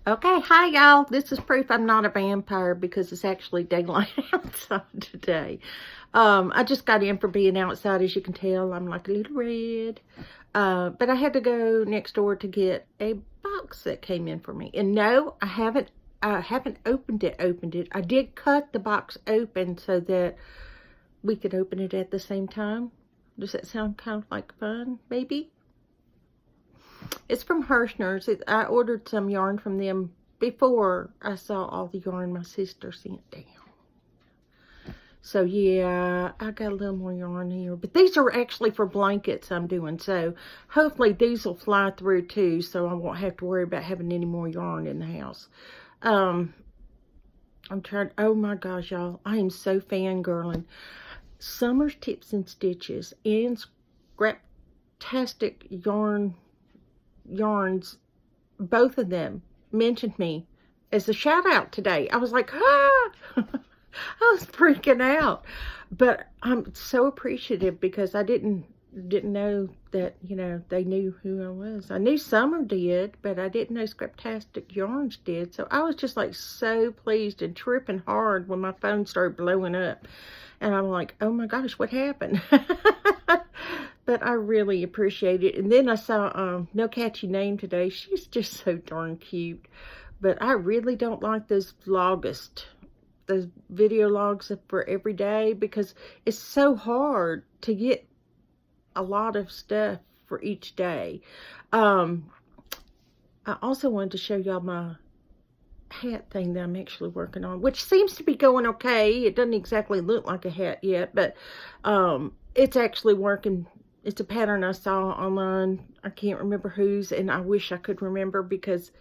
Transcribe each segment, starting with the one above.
Okay, hi y'all. This is proof I'm not a vampire because it's actually daylight outside today. I just got in for being outside. As you can tell, I'm like a little red. But I had to go next door to get a box that came in for me. And no, I haven't opened it. I did cut the box open so that we could open it at the same time. Does that sound kind of like fun, maybe? It's from Herschners. I ordered some yarn from them before I saw all the yarn my sister sent down. So yeah, I got a little more yarn here. But these are actually for blankets I'm doing. So hopefully these will fly through too, so I won't have to worry about having any more yarn in the house. I'm trying, oh my gosh, y'all. I am so fangirling. Summer's Tips and Stitches and Scraptastic Yarns, both of them mentioned me as a shout out today. I was like, ah! I was freaking out. But I'm so appreciative because I didn't know that, you know, they knew who I was. I knew Summer did, but I didn't know Scraptastic Yarns did. So I was just like so pleased and tripping hard when my phone started blowing up. And I'm like, oh my gosh, what happened? But I really appreciate it. And then I saw No Catchy Name today. She's just so darn cute. But I really don't like those those video logs for every day, because it's so hard to get a lot of stuff for each day. I also wanted to show y'all my hat thing that I'm actually working on, which seems to be going okay. It doesn't exactly look like a hat yet, but it's actually working. It's a pattern I saw online. I can't remember whose, and I wish I could remember because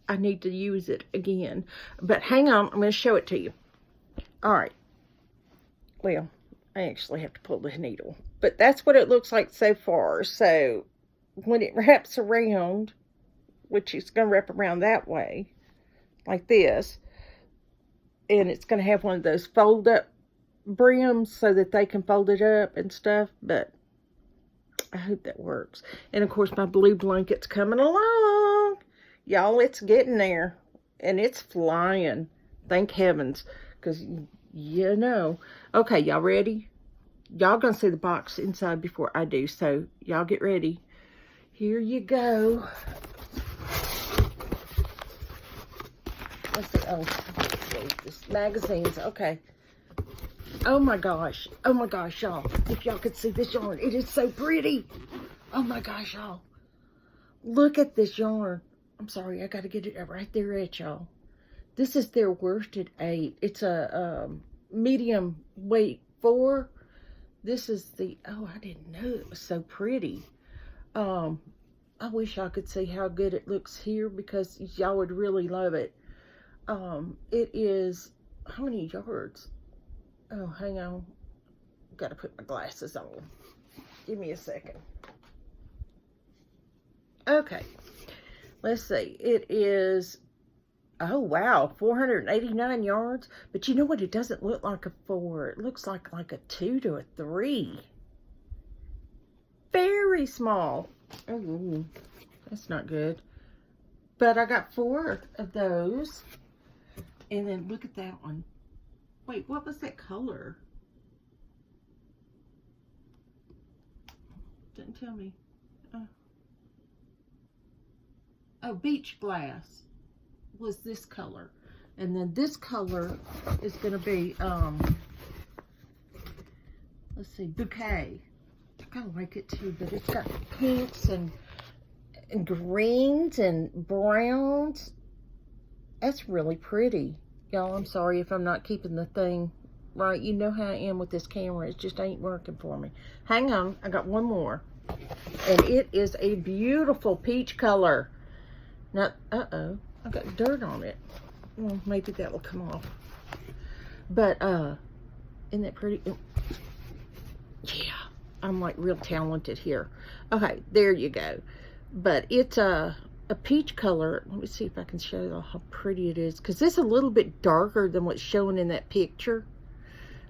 I need to use it again. But hang on, I'm going to show it to you. All right. Well, I actually have to pull the needle, but that's what it looks like so far. So when it wraps around, which it's going to wrap around that way, like this, and it's going to have one of those fold up brims so that they can fold it up and stuff, but I hope that works. And of course my blue blanket's coming along. Y'all, it's getting there. And it's flying. Thank heavens. Because, you know. Okay, y'all ready? Y'all gonna see the box inside before I do. So, y'all get ready. Here you go. Let's see. Oh, this magazines. Okay. Oh my gosh, y'all. If y'all could see this yarn, it is so pretty. Oh my gosh, y'all. Look at this yarn. I'm sorry, I gotta get it right there at y'all. This is their worsted 8. It's a medium weight 4. This is the, oh, I didn't know it was so pretty. I wish I could see how good it looks here because y'all would really love it. It is, how many yards? Oh, hang on. Got to put my glasses on. Give me a second. Okay. Let's see. It is, oh, wow, 489 yards. But you know what? It doesn't look like a 4. It looks like a 2 to a 3. Very small. Oh, that's not good. But I got 4 of those. And then look at that one. Wait, what was that color? Didn't tell me. Oh, beach glass was this color. And then this color is going to be, let's see, bouquet. I kind of like it too, but it's got pinks and greens and browns. That's really pretty. Y'all, I'm sorry if I'm not keeping the thing right. You know how I am with this camera. It just ain't working for me. Hang on. I got one more. And it is a beautiful peach color. Now, uh-oh. I got dirt on it. Well, maybe that will come off. But, isn't that pretty? Yeah. I'm like real talented here. Okay, there you go. But it's a peach color. Let me see if I can show you how pretty it is, because this is a little bit darker than what's shown in that picture.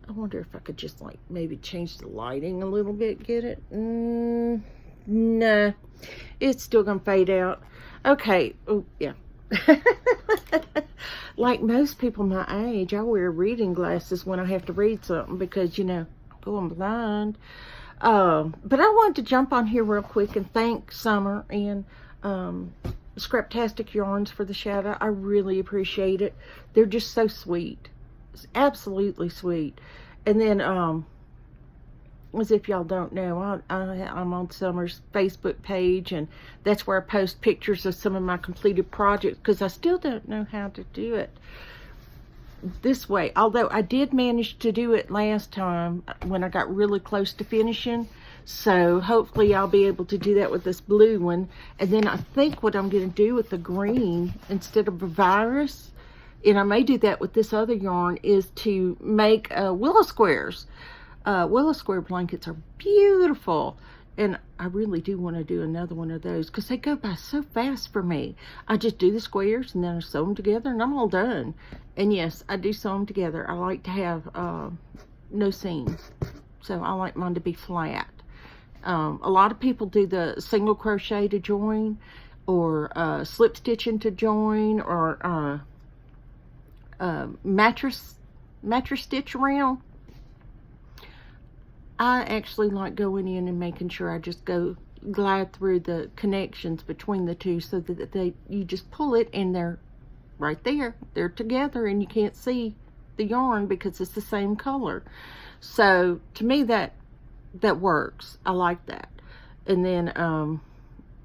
I wonder if I could just like maybe change the lighting a little bit. Get it? Nah, it's still gonna fade out. Okay. Oh yeah, Like most people my age, I wear reading glasses when I have to read something because, I'm going blind. But I wanted to jump on here real quick and thank Summer and Scraptastic Yarns for the shout out. I really appreciate it. They're just so sweet. It's absolutely sweet. And then, as if y'all don't know, I'm on Summer's Facebook page, and that's where I post pictures of some of my completed projects because I still don't know how to do it this way. Although I did manage to do it last time when I got really close to finishing. So hopefully I'll be able to do that with this blue one. And then I think what I'm going to do with the green, instead of a virus, and I may do that with this other yarn, is to make willow squares. Willow square blankets are beautiful, and I really do want to do another one of those because they go by so fast for me. I just do the squares and then I sew them together and I'm all done. And yes, I do sew them together. I like to have no seams, so I like mine to be flat. A lot of people do the single crochet to join, or slip stitching to join, or mattress stitch around. I actually like going in and making sure I just glide through the connections between the two so that you just pull it and they're right there. They're together and you can't see the yarn because it's the same color. So to me that works. I like that. And then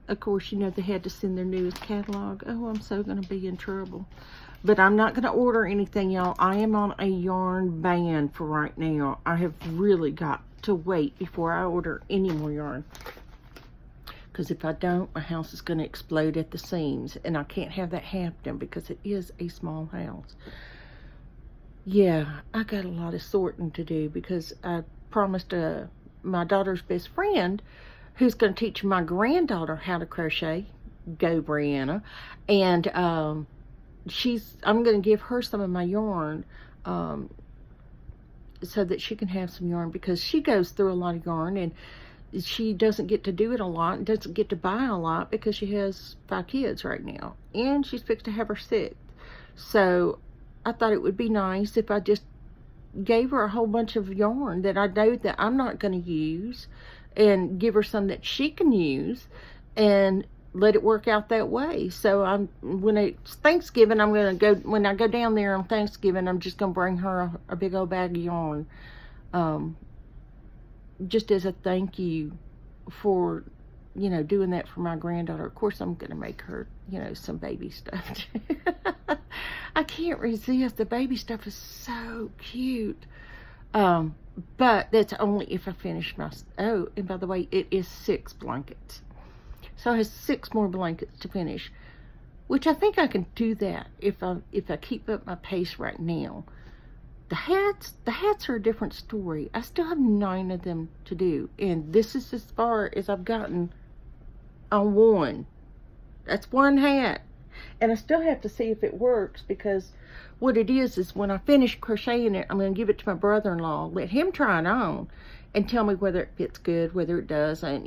of course, they had to send their newest catalog. Oh, I'm so going to be in trouble. But I'm not going to order anything, y'all. I am on a yarn ban for right now. I have really got to wait before I order any more yarn. Because if I don't, my house is going to explode at the seams. And I can't have that happen because it is a small house. Yeah, I got a lot of sorting to do because I promised my daughter's best friend, who's going to teach my granddaughter how to crochet. Go, Brianna. And I'm going to give her some of my yarn so that she can have some yarn, because she goes through a lot of yarn and she doesn't get to do it a lot and doesn't get to buy a lot because she has 5 kids right now and she's fixed to have her 6th. So I thought it would be nice if I just gave her a whole bunch of yarn that I know that I'm not going to use, and give her some that she can use and let it work out that way. So when it's Thanksgiving, when I go down there on Thanksgiving, I'm just going to bring her a big old bag of yarn, just as a thank you for, doing that for my granddaughter. Of course, I'm going to make her, some baby stuff. I can't resist. The baby stuff is so cute. But that's only if I finish my, oh, and by the way, it is 6 blankets. So I have 6 more blankets to finish, which I think I can do that if I keep up my pace right now. The hats are a different story. I still have 9 of them to do, and this is as far as I've gotten on one. That's one hat, and I still have to see if it works, because what it is when I finish crocheting it, I'm going to give it to my brother-in-law, let him try it on, and tell me whether it fits good, whether it doesn't,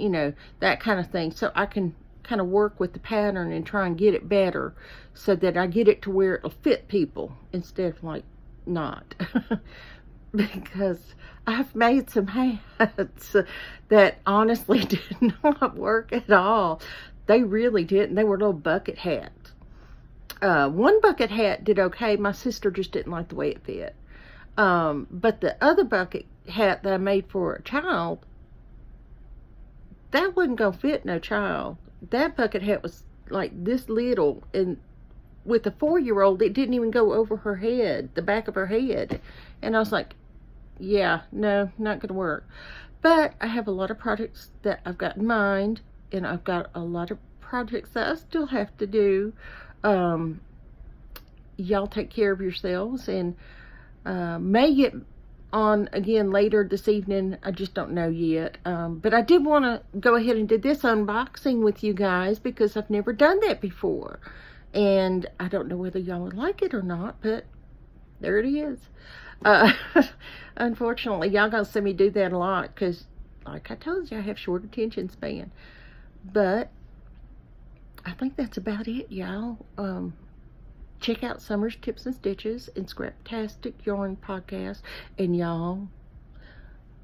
that kind of thing. So I can kind of work with the pattern and try and get it better so that I get it to where it'll fit people instead of like not. Because I've made some hats that honestly did not work at all. They really didn't. They were little bucket hats. One bucket hat did okay. My sister just didn't like the way it fit. But the other bucket hat that I made for a child, that wasn't gonna fit no child. That bucket hat was like this little, and with a 4-year-old, it didn't even go over her head, the back of her head. And I was like, yeah, no, not gonna work. But I have a lot of projects that I've got in mind, and I've got a lot of projects that I still have to do. Y'all take care of yourselves, and may get on again later this evening. I just don't know yet. But I did want to go ahead and do this unboxing with you guys because I've never done that before. And I don't know whether y'all would like it or not, but there it is. Unfortunately, y'all gonna see me do that a lot because, like I told you, I have short attention span. But I think that's about it, y'all. check out Summer's Tips and Stitches and Scraptastic Yarn podcast. And y'all,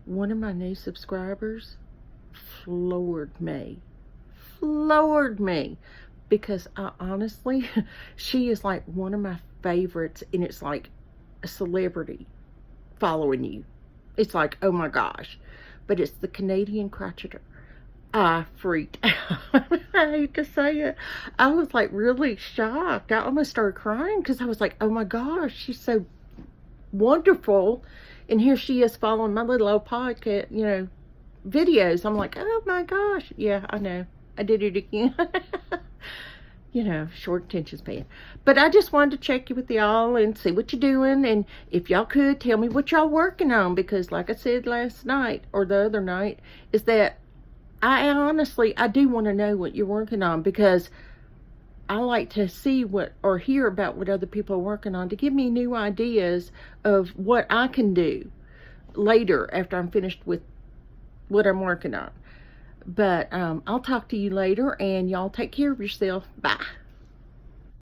one of my new subscribers floored me. Because I honestly, she is like one of my favorites, and it's like a celebrity following you. It's like, oh my gosh. But it's the Canadian crocheter. I freaked out. I hate to say it. I was like really shocked. I almost started crying because I was like, oh my gosh, she's so wonderful. And here she is following my little old podcast, videos. I'm like, oh my gosh. Yeah, I know. I did it again. Short attention span. But I just wanted to check in with y'all and see what you're doing. And if y'all could tell me what y'all working on. Because like I said last night or the other night, is that I honestly do want to know what you're working on. Because I like to see or hear about what other people are working on to give me new ideas of what I can do later after I'm finished with what I'm working on. But I'll talk to you later, and y'all take care of yourself. Bye.